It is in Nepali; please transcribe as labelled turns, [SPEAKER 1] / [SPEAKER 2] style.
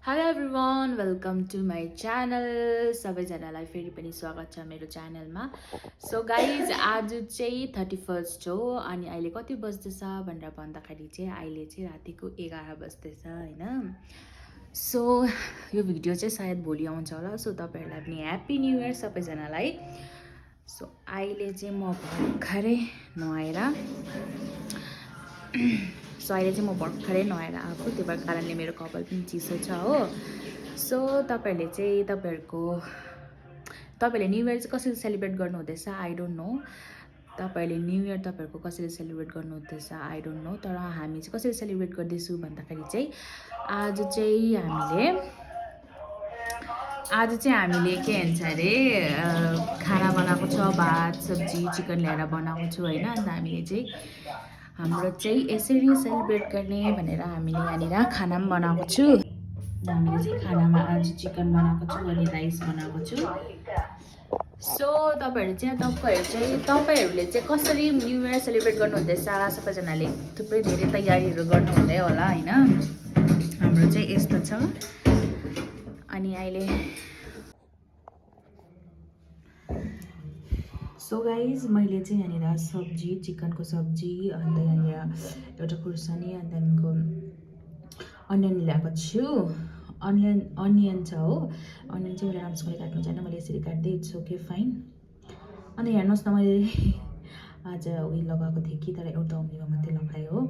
[SPEAKER 1] Hello everyone welcome to my channel सबैजनालाई फेरि पनि स्वागत छ मेरो च्यानलमा। सो गाइज आज चाहिँ 31st हो अनि अहिले कति बज्दैछ भनेर भन्दाखेरि चाहिँ अहिले चाहिँ रातिको 11 बज्दैछ होइन। सो यो भिडियो चाहिँ सायद भोलि आउँछ होला। सो तपाईँहरूलाई पनि ह्याप्पी न्यू इयर सबैजनालाई। सो अहिले चाहिँ म भर्खरै नुहाएर आएको, त्यो भएर कारणले मेरो कपाल पनि चिसो छ हो। सो तपाईँहरूले न्यू इयर चाहिँ कसरी सेलिब्रेट गर्नुहुँदैछ आई डोन्ट नो। तपाईँहरूले न्यू इयर तपाईँहरूको कसरी सेलिब्रेट गर्नुहुँदैछ आई डोन्ट नो। तर हामी चाहिँ कसरी सेलिब्रेट गर्दैछु भन्दाखेरि चाहिँ आज चाहिँ हामीले के भन्छ अरे खाना बनाएको छ, भात सब्जी चिकन ल्याएर बनाएको छु होइन। अन्त हामीले चाहिँ हाम्रो चाहिँ यसरी सेलिब्रेट गर्ने भनेर हामीले यहाँनिर खाना पनि बनाएको छु। हामीले चाहिँ खानामा आज चिकन बनाएको छु अनि राइस बनाएको छु। सो तपाईँहरूले चाहिँ कसरी न्यू इयर सेलिब्रेट गर्नुहुँदैछ? सबैजनाले थुप्रै धेरै तयारीहरू गर्नुहुँदै होला होइन। हाम्रो चाहिँ यस्तो छ। अनि अहिले सो गाइज मैले चाहिँ यहाँनिर सब्जी चिकनको सब्जी अन्त यहाँनिर एउटा खुर्सानी अन्त त्यहाँदेखिको अनियन ल्याएको छु। अनियन छ हो। अनियन चाहिँ मैले राम्रोसँगले काट्नु छैन, मैले यसरी काट्दै इट्स ओके फाइन। अन्त हेर्नुहोस् न, मैले आज उयो लगाएको थिएँ कि तर एउटा उम्रीमा मात्रै लगाएँ हो।